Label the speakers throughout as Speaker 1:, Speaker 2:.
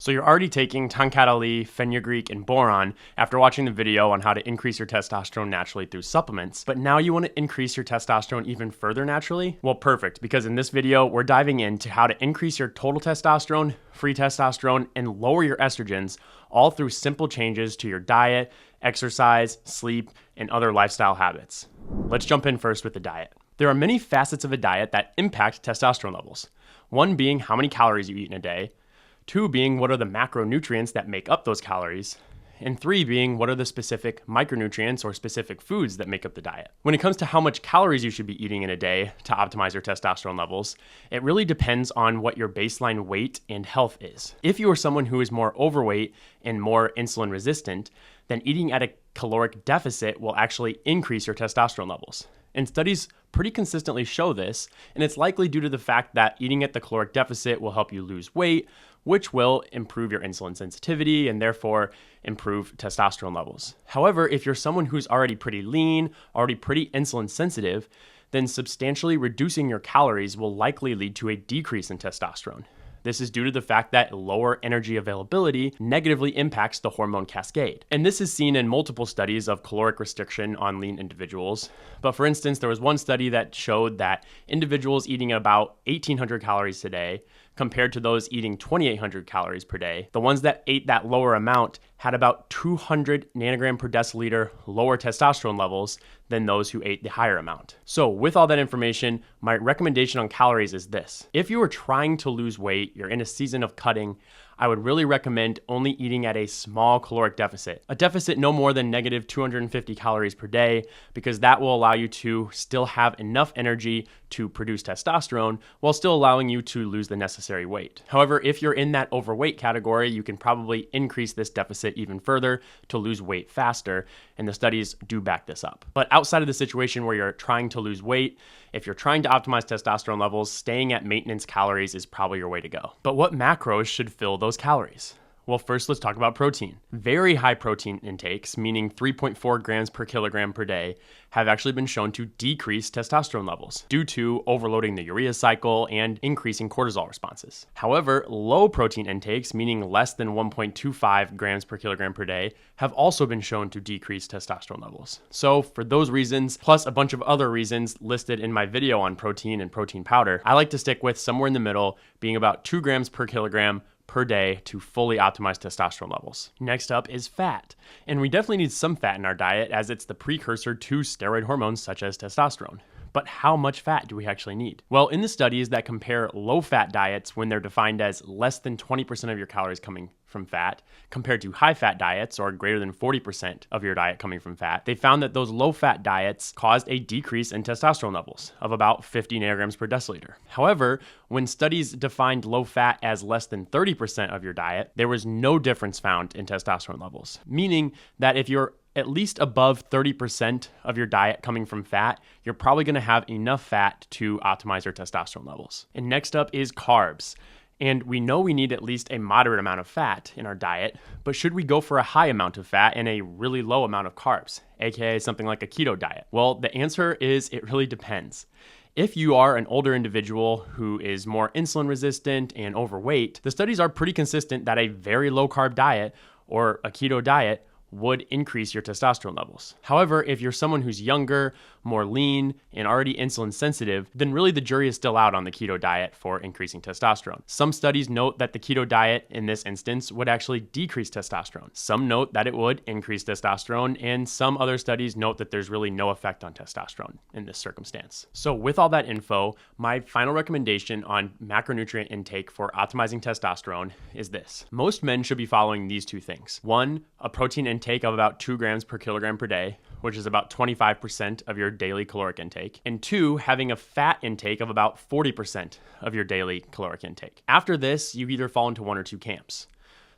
Speaker 1: So you're already taking tankadali, fenugreek, and boron after watching the video on how to increase your testosterone naturally through supplements, but now you want to increase your testosterone even further naturally? Well, perfect, because in this video, we're diving into how to increase your total testosterone, free testosterone, and lower your estrogens, all through simple changes to your diet, exercise, sleep, and other lifestyle habits. Let's jump in first with the diet. There are many facets of a diet that impact testosterone levels. One being how many calories you eat in a day, 2 being what are the macronutrients that make up those calories, and 3 being what are the specific micronutrients or specific foods that make up the diet. When it comes to how much calories you should be eating in a day to optimize your testosterone levels, it really depends on what your baseline weight and health is. If you are someone who is more overweight and more insulin resistant, then eating at a caloric deficit will actually increase your testosterone levels. And studies pretty consistently show this, and it's likely due to the fact that eating at the caloric deficit will help you lose weight, which will improve your insulin sensitivity and therefore improve testosterone levels. However, if you're someone who's already pretty lean, already pretty insulin sensitive, then substantially reducing your calories will likely lead to a decrease in testosterone. This is due to the fact that lower energy availability negatively impacts the hormone cascade. And this is seen in multiple studies of caloric restriction on lean individuals. But for instance, there was one study that showed that individuals eating about 1,800 calories a day compared to those eating 2,800 calories per day, the ones that ate that lower amount had about 200 nanogram per deciliter lower testosterone levels than those who ate the higher amount. So with all that information, my recommendation on calories is this. If you are trying to lose weight, you're in a season of cutting, I would really recommend only eating at a small caloric deficit. A deficit no more than negative 250 calories per day, because that will allow you to still have enough energy to produce testosterone while still allowing you to lose the necessary weight. However, if you're in that overweight category, you can probably increase this deficit even further to lose weight faster, and the studies do back this up. But outside of the situation where you're trying to lose weight, if you're trying to optimize testosterone levels, staying at maintenance calories is probably your way to go. But what macros should fill those calories? Well, first let's talk about protein. Very high protein intakes, meaning 3.4 grams per kilogram per day, have actually been shown to decrease testosterone levels due to overloading the urea cycle and increasing cortisol responses. However, low protein intakes, meaning less than 1.25 grams per kilogram per day, have also been shown to decrease testosterone levels. So for those reasons, plus a bunch of other reasons listed in my video on protein and protein powder, I like to stick with somewhere in the middle, being about 2 grams per kilogram per day to fully optimize testosterone levels. Next up is fat. And we definitely need some fat in our diet as it's the precursor to steroid hormones such as testosterone. But how much fat do we actually need? Well, in the studies that compare low-fat diets when they're defined as less than 20% of your calories coming from fat, compared to high-fat diets or greater than 40% of your diet coming from fat, they found that those low-fat diets caused a decrease in testosterone levels of about 50 nanograms per deciliter. However, when studies defined low-fat as less than 30% of your diet, there was no difference found in testosterone levels, meaning that if you're at least above 30% of your diet coming from fat, you're probably going to have enough fat to optimize your testosterone levels. And next up is carbs. And we know we need at least a moderate amount of fat in our diet, but should we go for a high amount of fat and a really low amount of carbs, aka something like a keto diet? Well, the answer is it really depends. If you are an older individual who is more insulin resistant and overweight, the studies are pretty consistent that a very low carb diet or a keto diet would increase your testosterone levels. However, if you're someone who's younger, more lean, and already insulin sensitive, then really the jury is still out on the keto diet for increasing testosterone. Some studies note that the keto diet in this instance would actually decrease testosterone. Some note that it would increase testosterone, and some other studies note that there's really no effect on testosterone in this circumstance. So with all that info, my final recommendation on macronutrient intake for optimizing testosterone is this. Most men should be following these two things. 1, a protein intake of about 2 grams per kilogram per day, which is about 25% of your daily caloric intake. And 2, having a fat intake of about 40% of your daily caloric intake. After this, you either fall into one or two camps.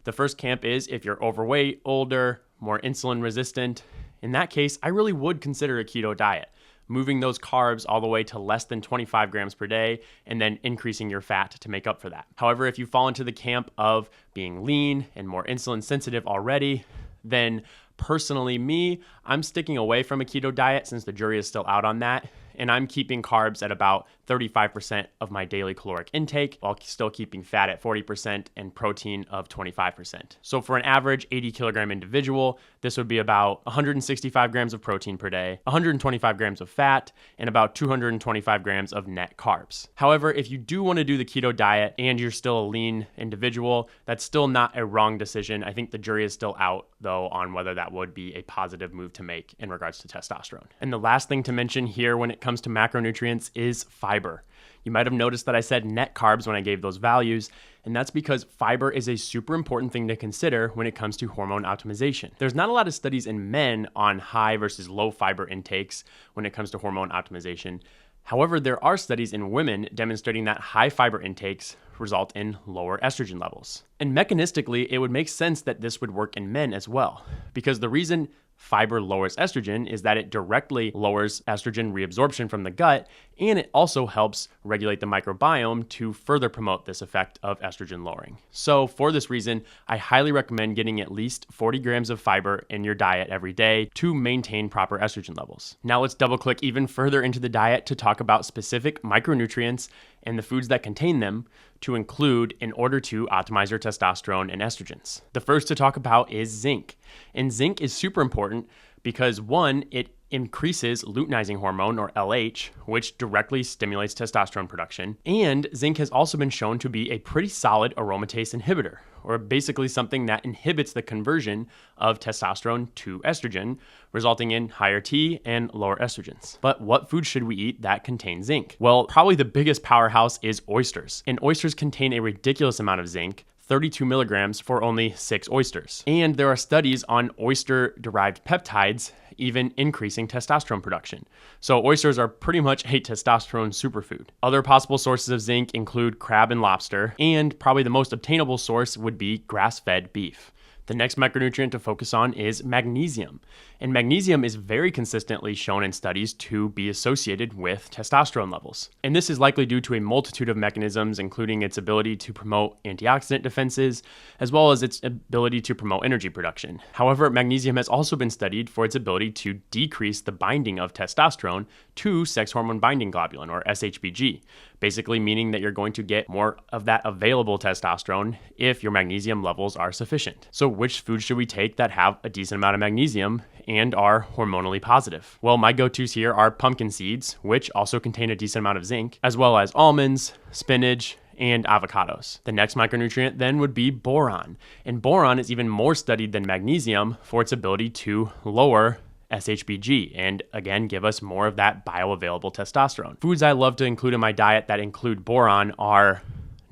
Speaker 1: The first camp is if you're overweight, older, more insulin resistant. In that case, I really would consider a keto diet, moving those carbs all the way to less than 25 grams per day and then increasing your fat to make up for that. However, if you fall into the camp of being lean and more insulin sensitive already, then personally, I'm sticking away from a keto diet since the jury is still out on that. and I'm keeping carbs at about 35% of my daily caloric intake while still keeping fat at 40% and protein of 25%. So for an average 80 kilogram individual, this would be about 165 grams of protein per day, 125 grams of fat, and about 225 grams of net carbs. However, if you do want to do the keto diet and you're still a lean individual, that's still not a wrong decision. I think the jury is still out, though, on whether that would be a positive move to make in regards to testosterone. And the last thing to mention here when it comes to macronutrients is fiber. You might have noticed that I said net carbs when I gave those values, and that's because fiber is a super important thing to consider when it comes to hormone optimization. There's not a lot of studies in men on high versus low fiber intakes when it comes to hormone optimization. However, there are studies in women demonstrating that high fiber intakes result in lower estrogen levels. And mechanistically, it would make sense that this would work in men as well, because the reason fiber lowers estrogen is that it directly lowers estrogen reabsorption from the gut, and it also helps regulate the microbiome to further promote this effect of estrogen lowering. So for this reason, I highly recommend getting at least 40 grams of fiber in your diet every day to maintain proper estrogen levels. Now let's double click even further into the diet to talk about specific micronutrients and the foods that contain them to include in order to optimize your testosterone and estrogens. The first to talk about is zinc. And zinc is super important because one, it increases luteinizing hormone or LH, which directly stimulates testosterone production. And zinc has also been shown to be a pretty solid aromatase inhibitor, or basically something that inhibits the conversion of testosterone to estrogen, resulting in higher T and lower estrogens. But what foods should we eat that contain zinc? Well, probably the biggest powerhouse is oysters. And oysters contain a ridiculous amount of zinc, 32 milligrams for only 6 oysters. And there are studies on oyster-derived peptides even increasing testosterone production. So oysters are pretty much a testosterone superfood. Other possible sources of zinc include crab and lobster, and probably the most obtainable source would be grass-fed beef. The next micronutrient to focus on is magnesium. And magnesium is very consistently shown in studies to be associated with testosterone levels. And this is likely due to a multitude of mechanisms, including its ability to promote antioxidant defenses, as well as its ability to promote energy production. However, magnesium has also been studied for its ability to decrease the binding of testosterone to sex hormone binding globulin, or SHBG, basically meaning that you're going to get more of that available testosterone if your magnesium levels are sufficient. So which foods should we take that have a decent amount of magnesium and are hormonally positive? Well, my go-tos here are pumpkin seeds, which also contain a decent amount of zinc, as well as almonds, spinach, and avocados. The next micronutrient then would be boron. And boron is even more studied than magnesium for its ability to lower SHBG and again give us more of that bioavailable testosterone. Foods I love to include in my diet that include boron are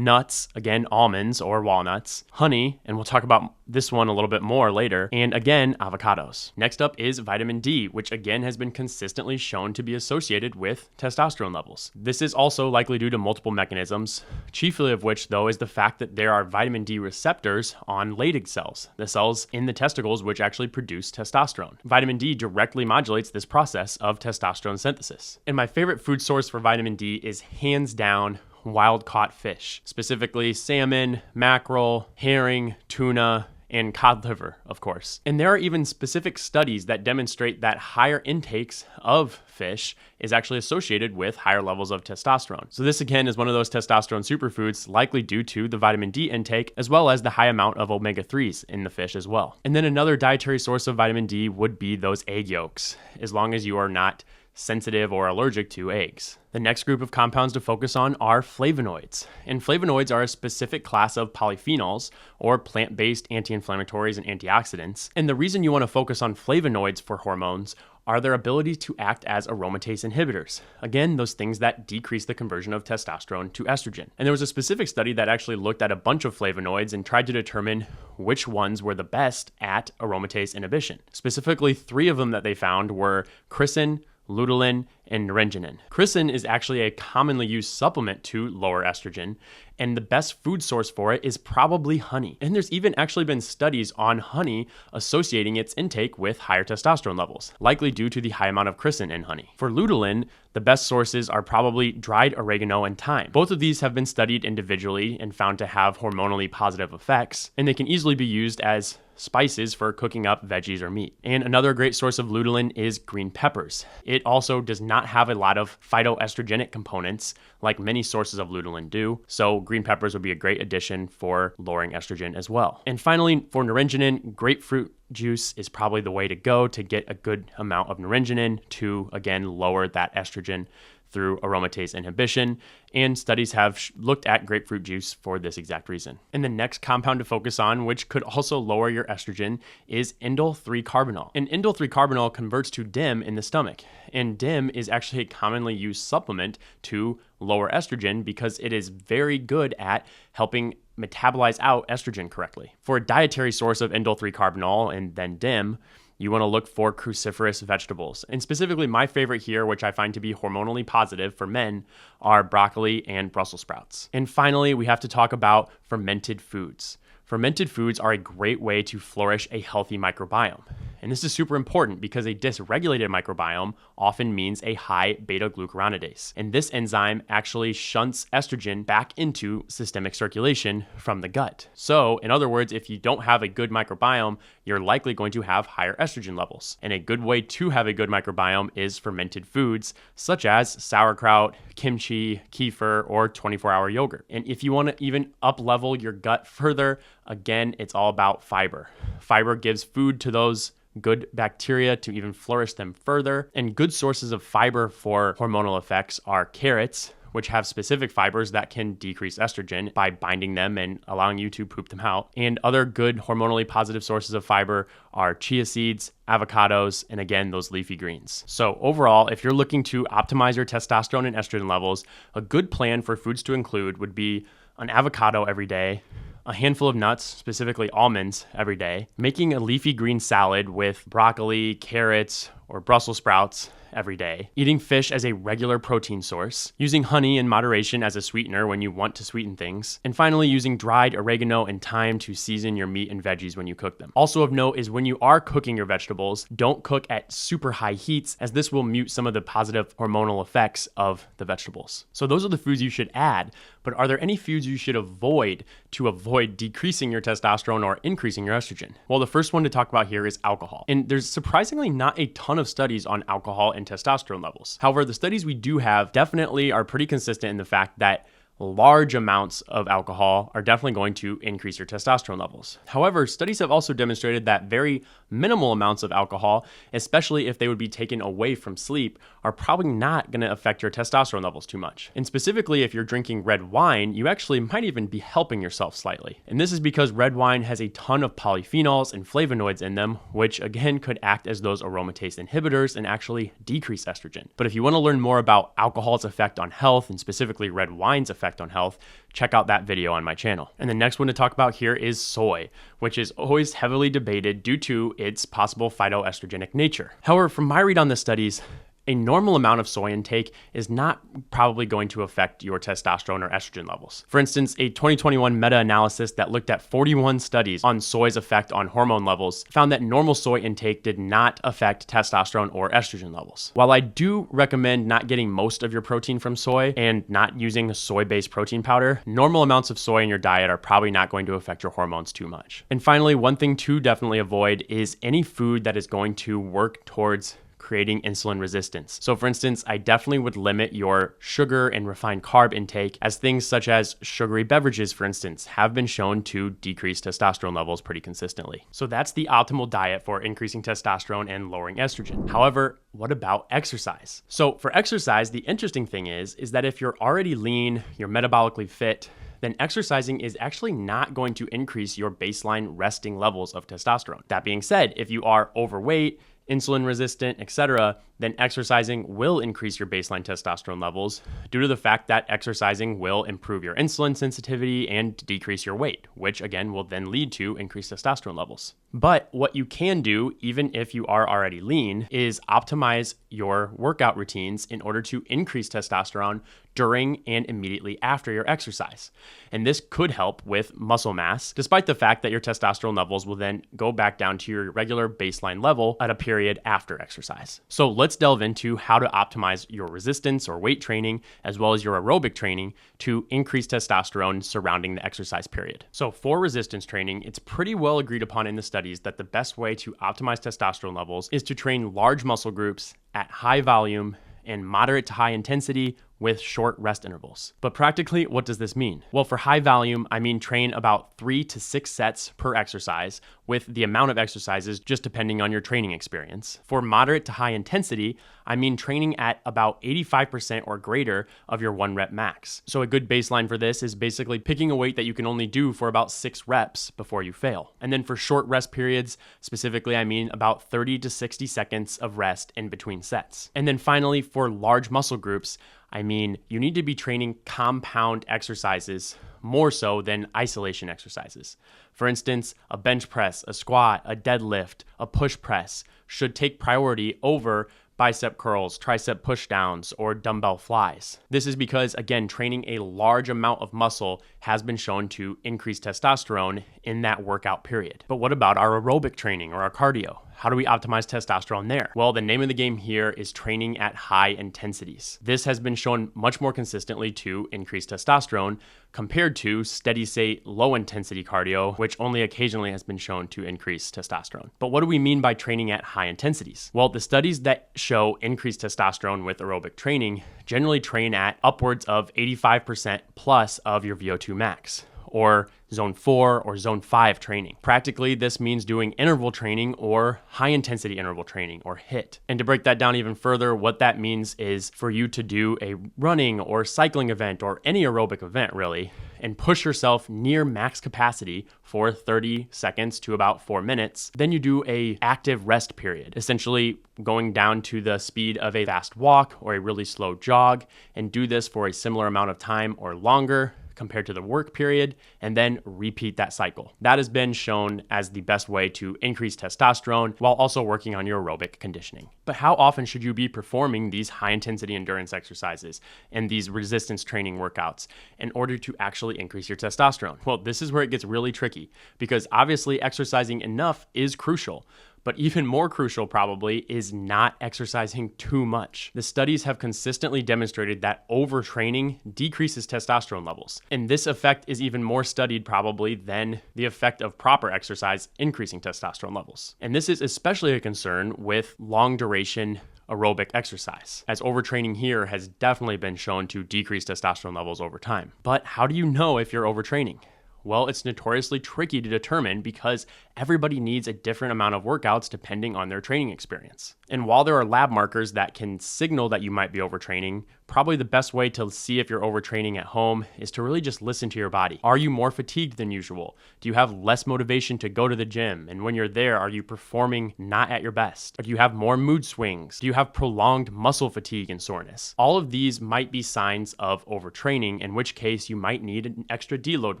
Speaker 1: nuts, again, almonds or walnuts, honey, and we'll talk about this one a little bit more later, and again, avocados. Next up is vitamin D, which again has been consistently shown to be associated with testosterone levels. This is also likely due to multiple mechanisms, chiefly of which, though, is the fact that there are vitamin D receptors on Leydig cells, the cells in the testicles which actually produce testosterone. Vitamin D directly modulates this process of testosterone synthesis. And my favorite food source for vitamin D is hands down wild-caught fish, specifically salmon, mackerel, herring, tuna, and cod liver, of course. And there are even specific studies that demonstrate that higher intakes of fish is actually associated with higher levels of testosterone. So this again is one of those testosterone superfoods, likely due to the vitamin D intake, as well as the high amount of omega-3s in the fish as well. And then another dietary source of vitamin D would be those egg yolks, as long as you are not sensitive or allergic to eggs. The next group of compounds to focus on are flavonoids. And flavonoids are a specific class of polyphenols or plant-based anti-inflammatories and antioxidants. And the reason you want to focus on flavonoids for hormones are their ability to act as aromatase inhibitors. Again, those things that decrease the conversion of testosterone to estrogen. And there was a specific study that actually looked at a bunch of flavonoids and tried to determine which ones were the best at aromatase inhibition. Specifically, 3 of them that they found were chrysin, luteolin, and naringenin. Chrysin is actually a commonly used supplement to lower estrogen, and the best food source for it is probably honey. And there's even actually been studies on honey associating its intake with higher testosterone levels, likely due to the high amount of chrysin in honey. For luteolin, the best sources are probably dried oregano and thyme. Both of these have been studied individually and found to have hormonally positive effects, and they can easily be used as spices for cooking up veggies or meat. And another great source of luteolin is green peppers. It also does not not have a lot of phytoestrogenic components like many sources of lutein do. So green peppers would be a great addition for lowering estrogen as well. And finally, for naringenin, grapefruit juice is probably the way to go to get a good amount of naringenin to, again, lower that estrogen through aromatase inhibition, and studies have looked at grapefruit juice for this exact reason. And the next compound to focus on, which could also lower your estrogen, is indole 3-carbinol. And indole 3-carbinol converts to DIM in the stomach, and DIM is actually a commonly used supplement to lower estrogen because it is very good at helping metabolize out estrogen correctly. For a dietary source of indole 3-carbinol and then DIM, you want to look for cruciferous vegetables. And specifically, my favorite here, which I find to be hormonally positive for men, are broccoli and Brussels sprouts. And finally, we have to talk about fermented foods. Fermented foods are a great way to flourish a healthy microbiome. And this is super important because a dysregulated microbiome often means a high beta-glucuronidase. And this enzyme actually shunts estrogen back into systemic circulation from the gut. So, in other words, if you don't have a good microbiome, you're likely going to have higher estrogen levels. And a good way to have a good microbiome is fermented foods such as sauerkraut, kimchi, kefir, or 24-hour yogurt. And if you want to even up-level your gut further, again, it's all about fiber. Fiber gives food to those good bacteria to even flourish them further. And good sources of fiber for hormonal effects are carrots, which have specific fibers that can decrease estrogen by binding them and allowing you to poop them out. And other good hormonally positive sources of fiber are chia seeds, avocados, and again, those leafy greens. So overall, if you're looking to optimize your testosterone and estrogen levels, a good plan for foods to include would be an avocado every day, a handful of nuts, specifically almonds, every day, making a leafy green salad with broccoli, carrots, or Brussels sprouts every day, eating fish as a regular protein source, using honey in moderation as a sweetener when you want to sweeten things, and finally using dried oregano and thyme to season your meat and veggies when you cook them. Also of note is when you are cooking your vegetables, don't cook at super high heats as this will mute some of the positive hormonal effects of the vegetables. So those are the foods you should add, but are there any foods you should avoid to avoid decreasing your testosterone or increasing your estrogen? Well, the first one to talk about here is alcohol. And there's surprisingly not a ton of studies on alcohol and testosterone levels. However, the studies we do have definitely are pretty consistent in the fact that large amounts of alcohol are definitely going to increase your testosterone levels. However, studies have also demonstrated that very minimal amounts of alcohol, especially if they would be taken away from sleep, are probably not going to affect your testosterone levels too much. And specifically, if you're drinking red wine, you actually might even be helping yourself slightly. And this is because red wine has a ton of polyphenols and flavonoids in them, which again could act as those aromatase inhibitors and actually decrease estrogen. But if you want to learn more about alcohol's effect on health and specifically red wine's effect on health, check out that video on my channel. And the next one to talk about here is soy, which is always heavily debated due to its possible phytoestrogenic nature. However, from my read on the studies, a normal amount of soy intake is not probably going to affect your testosterone or estrogen levels. For instance, a 2021 meta-analysis that looked at 41 studies on soy's effect on hormone levels found that normal soy intake did not affect testosterone or estrogen levels. While I do recommend not getting most of your protein from soy and not using soy-based protein powder, normal amounts of soy in your diet are probably not going to affect your hormones too much. And finally, one thing to definitely avoid is any food that is going to work towards creating insulin resistance. So for instance, I definitely would limit your sugar and refined carb intake, as things such as sugary beverages, for instance, have been shown to decrease testosterone levels pretty consistently. So that's the optimal diet for increasing testosterone and lowering estrogen. However, what about exercise? So for exercise, the interesting thing is that if you're already lean, you're metabolically fit, then exercising is actually not going to increase your baseline resting levels of testosterone. That being said, if you are overweight, insulin resistant, etc., then exercising will increase your baseline testosterone levels due to the fact that exercising will improve your insulin sensitivity and decrease your weight, which again will then lead to increased testosterone levels. But what you can do, even if you are already lean, is optimize your workout routines in order to increase testosterone during and immediately after your exercise. And this could help with muscle mass, despite the fact that your testosterone levels will then go back down to your regular baseline level at a period after exercise. So let's delve into how to optimize your resistance or weight training, as well as your aerobic training to increase testosterone surrounding the exercise period. So for resistance training, it's pretty well agreed upon in the studies that the best way to optimize testosterone levels is to train large muscle groups at high volume and moderate to high intensity with short rest intervals. But practically, what does this mean? Well, for high volume, I mean train about 3 to 6 sets per exercise, with the amount of exercises just depending on your training experience. For moderate to high intensity, I mean training at about 85% or greater of your 1 rep max. So a good baseline for this is basically picking a weight that you can only do for about 6 reps before you fail. And then for short rest periods, specifically, I mean about 30 to 60 seconds of rest in between sets. And then finally, for large muscle groups, I mean, you need to be training compound exercises more so than isolation exercises. For instance, a bench press, a squat, a deadlift, a push press should take priority over bicep curls, tricep pushdowns, or dumbbell flies. This is because, again, training a large amount of muscle has been shown to increase testosterone in that workout period. But what about our aerobic training or our cardio? How do we optimize testosterone there? Well, the name of the game here is training at high intensities. This has been shown much more consistently to increase testosterone compared to steady state low intensity cardio, which only occasionally has been shown to increase testosterone. But what do we mean by training at high intensities? Well, the studies that show increased testosterone with aerobic training generally train at upwards of 85% plus of your VO2 max, or zone 4 or zone 5 training. Practically, this means doing interval training or high intensity interval training, or HIIT. And to break that down even further, what that means is for you to do a running or cycling event or any aerobic event really, and push yourself near max capacity for 30 seconds to about 4 minutes. Then you do a active rest period, essentially going down to the speed of a fast walk or a really slow jog, and do this for a similar amount of time or longer compared to the work period, and then repeat that cycle. That has been shown as the best way to increase testosterone while also working on your aerobic conditioning. But how often should you be performing these high intensity endurance exercises and these resistance training workouts in order to actually increase your testosterone? Well, this is where it gets really tricky, because obviously exercising enough is crucial. But even more crucial probably is not exercising too much. The studies have consistently demonstrated that overtraining decreases testosterone levels. And this effect is even more studied probably than the effect of proper exercise increasing testosterone levels. And this is especially a concern with long duration aerobic exercise, as overtraining here has definitely been shown to decrease testosterone levels over time. But how do you know if you're overtraining? Well, it's notoriously tricky to determine because everybody needs a different amount of workouts depending on their training experience. And while there are lab markers that can signal that you might be overtraining, probably the best way to see if you're overtraining at home is to really just listen to your body. Are you more fatigued than usual? Do you have less motivation to go to the gym? And when you're there, are you performing not at your best? Or do you have more mood swings? Do you have prolonged muscle fatigue and soreness? All of these might be signs of overtraining, in which case you might need an extra deload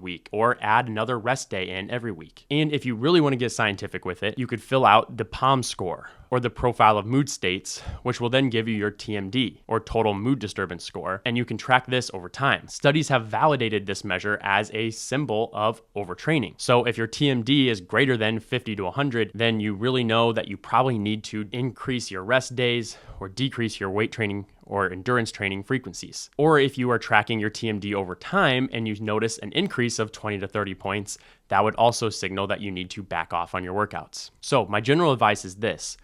Speaker 1: week or add another rest day in every week. And if you really want to get scientific with it, you could fill out the POM score, or the profile of mood states, which will then give you your TMD, or total mood disturbance score, and you can track this over time. Studies have validated this measure as a symbol of overtraining. So if your TMD is greater than 50 to 100, then you really know that you probably need to increase your rest days or decrease your weight training or endurance training frequencies. Or if you are tracking your TMD over time and you notice an increase of 20 to 30 points, that would also signal that you need to back off on your workouts. So my general advice is this: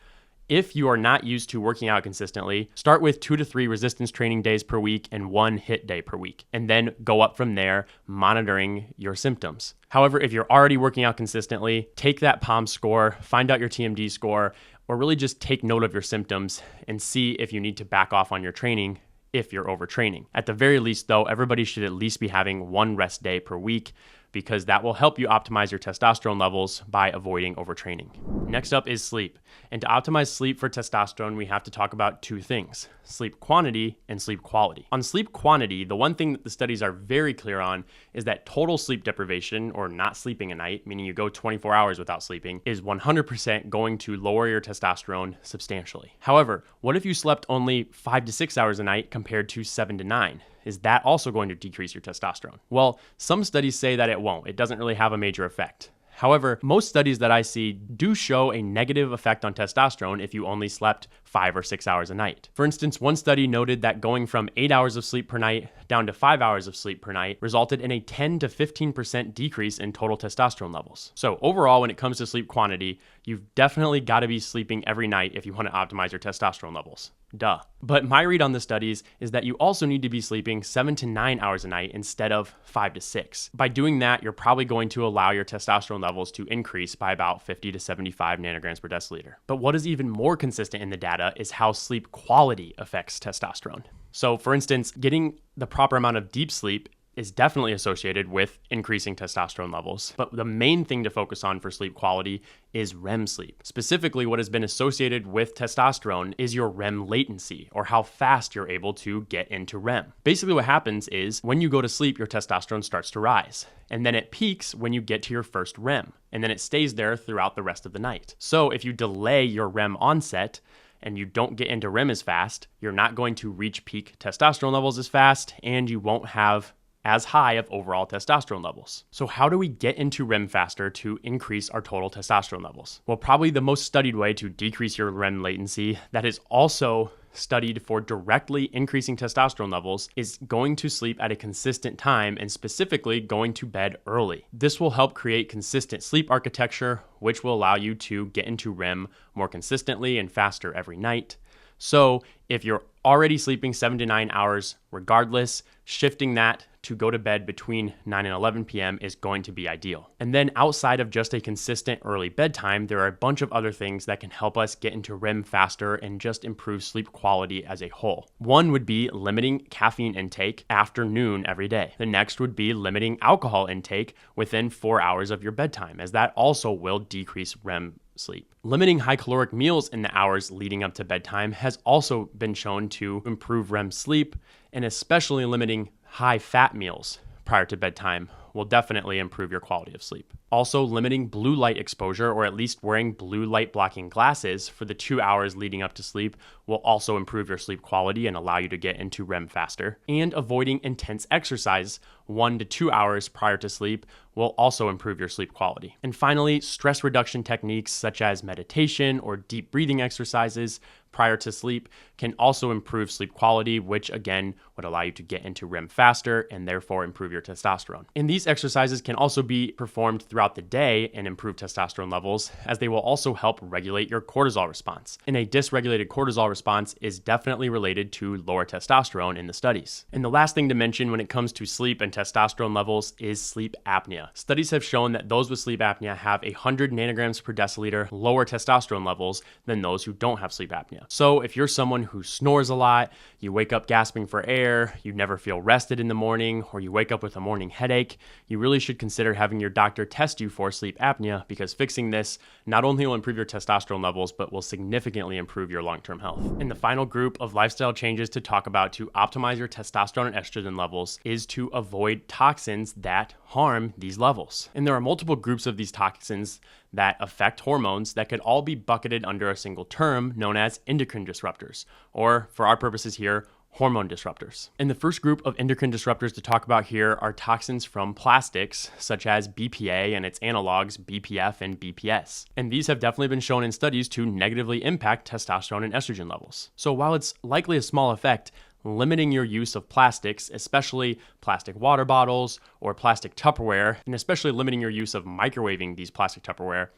Speaker 1: if you are not used to working out consistently, start with 2 to 3 resistance training days per week and 1 HIIT day per week, and then go up from there, monitoring your symptoms. However, if you're already working out consistently, take that POM score, find out your TMD score, or really just take note of your symptoms and see if you need to back off on your training if you're overtraining. At the very least though, everybody should at least be having 1 rest day per week, because that will help you optimize your testosterone levels by avoiding overtraining. Next up is sleep. And to optimize sleep for testosterone, we have to talk about 2 things: sleep quantity and sleep quality. On sleep quantity, the one thing that the studies are very clear on is that total sleep deprivation, or not sleeping a night, meaning you go 24 hours without sleeping, is 100% going to lower your testosterone substantially. However, what if you slept only 5 to 6 hours a night compared to 7 to 9? Is that also going to decrease your testosterone? Well, some studies say that it won't. It doesn't really have a major effect. However, most studies that I see do show a negative effect on testosterone if you only slept 5 or 6 hours a night. For instance, one study noted that going from 8 hours of sleep per night down to 5 hours of sleep per night resulted in a 10 to 15% decrease in total testosterone levels. So overall, when it comes to sleep quantity, you've definitely got to be sleeping every night if you want to optimize your testosterone levels. Duh. But my read on the studies is that you also need to be sleeping 7 to 9 hours a night instead of 5 to 6. By doing that, you're probably going to allow your testosterone levels to increase by about 50 to 75 nanograms per deciliter. But what is even more consistent in the data is how sleep quality affects testosterone. So for instance, getting the proper amount of deep sleep is definitely associated with increasing testosterone levels. But the main thing to focus on for sleep quality is REM sleep. Specifically, what has been associated with testosterone is your REM latency, or how fast you're able to get into REM. Basically, what happens is when you go to sleep, your testosterone starts to rise. And then it peaks when you get to your first REM. And then it stays there throughout the rest of the night. So if you delay your REM onset, and you don't get into REM as fast, you're not going to reach peak testosterone levels as fast, and you won't have as high of overall testosterone levels. So how do we get into REM faster to increase our total testosterone levels? Well, probably the most studied way to decrease your REM latency that is also studied for directly increasing testosterone levels is going to sleep at a consistent time, and specifically going to bed early. This will help create consistent sleep architecture, which will allow you to get into REM more consistently and faster every night. So if you're already sleeping 7 to 9 hours regardless, shifting that to go to bed between 9 and 11 p.m. is going to be ideal. And then outside of just a consistent early bedtime, there are a bunch of other things that can help us get into REM faster and just improve sleep quality as a whole. One would be limiting caffeine intake after noon every day. The next would be limiting alcohol intake within 4 hours of your bedtime, as that also will decrease REM sleep. Limiting high caloric meals in the hours leading up to bedtime has also been shown to improve REM sleep, and especially limiting high fat meals prior to bedtime will definitely improve your quality of sleep. Also, limiting blue light exposure, or at least wearing blue light blocking glasses for the 2 hours leading up to sleep, will also improve your sleep quality and allow you to get into REM faster. And avoiding intense exercise 1 to 2 hours prior to sleep will also improve your sleep quality. And finally, stress reduction techniques such as meditation or deep breathing exercises prior to sleep can also improve sleep quality, which again would allow you to get into REM faster and therefore improve your testosterone. And these exercises can also be performed throughout the day and improve testosterone levels, as they will also help regulate your cortisol response. And a dysregulated cortisol response is definitely related to lower testosterone in the studies. And the last thing to mention when it comes to sleep and testosterone levels is sleep apnea. Studies have shown that those with sleep apnea have 100 nanograms per deciliter lower testosterone levels than those who don't have sleep apnea. So if you're someone who snores a lot, you wake up gasping for air, you never feel rested in the morning, or you wake up with a morning headache, you really should consider having your doctor test you for sleep apnea, because fixing this not only will improve your testosterone levels, but will significantly improve your long-term health. And the final group of lifestyle changes to talk about to optimize your testosterone and estrogen levels is to avoid toxins that harm these levels. And there are multiple groups of these toxins that affect hormones that could all be bucketed under a single term known as endocrine disruptors, or for our purposes here, hormone disruptors. And the first group of endocrine disruptors to talk about here are toxins from plastics, such as BPA and its analogs BPF and BPS. And these have definitely been shown in studies to negatively impact testosterone and estrogen levels. So while it's likely a small effect, limiting your use of plastics, especially plastic water bottles or plastic Tupperware, and especially limiting your use of microwaving these plastic Tupperware,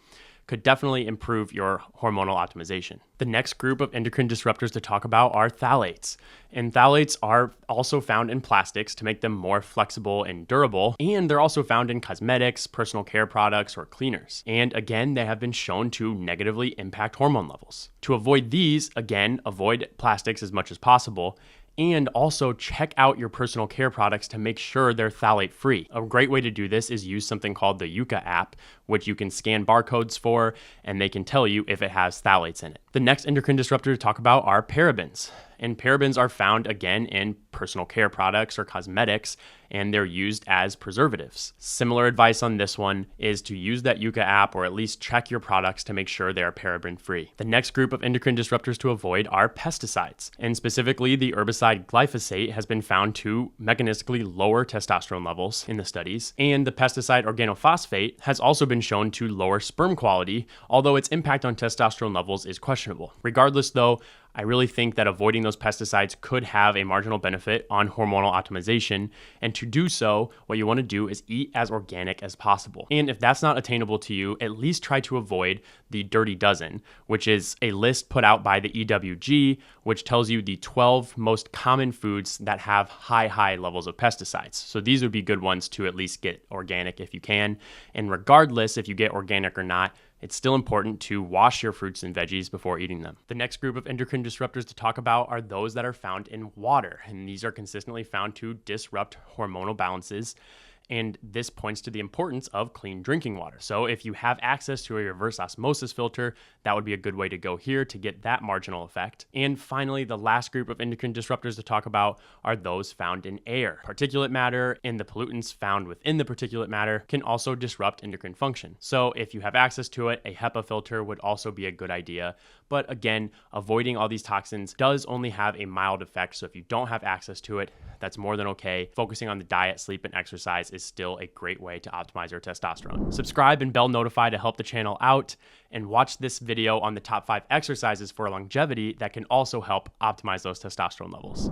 Speaker 1: could definitely improve your hormonal optimization. The next group of endocrine disruptors to talk about are phthalates. And phthalates are also found in plastics to make them more flexible and durable. And they're also found in cosmetics, personal care products, or cleaners. And again, they have been shown to negatively impact hormone levels. To avoid these, again, avoid plastics as much as possible. And also check out your personal care products to make sure they're phthalate free. A great way to do this is use something called the Yuka app, which you can scan barcodes for, and they can tell you if it has phthalates in it. The next endocrine disruptor to talk about are parabens. And parabens are found again in personal care products or cosmetics, and they're used as preservatives. Similar advice on this one is to use that Yuka app, or at least check your products to make sure they are paraben free. The next group of endocrine disruptors to avoid are pesticides. And specifically, the herbicide glyphosate has been found to mechanistically lower testosterone levels in the studies. And the pesticide organophosphate has also been shown to lower sperm quality, although its impact on testosterone levels is questionable. Regardless though, I really think that avoiding those pesticides could have a marginal benefit on hormonal optimization. And to do so, what you want to do is eat as organic as possible. And if that's not attainable to you, at least try to avoid the Dirty Dozen, which is a list put out by the EWG, which tells you the 12 most common foods that have high levels of pesticides. So these would be good ones to at least get organic if you can. And regardless if you get organic or not, it's still important to wash your fruits and veggies before eating them. The next group of endocrine disruptors to talk about are those that are found in water, and these are consistently found to disrupt hormonal balances. And this points to the importance of clean drinking water. So if you have access to a reverse osmosis filter, that would be a good way to go here to get that marginal effect. And finally, the last group of endocrine disruptors to talk about are those found in air. Particulate matter and the pollutants found within the particulate matter can also disrupt endocrine function. So if you have access to it, a HEPA filter would also be a good idea. But again, avoiding all these toxins does only have a mild effect. So if you don't have access to it, that's more than okay. Focusing on the diet, sleep, and exercise is still a great way to optimize your testosterone. Subscribe and bell notify to help the channel out, and watch this video on the top 5 exercises for longevity that can also help optimize those testosterone levels.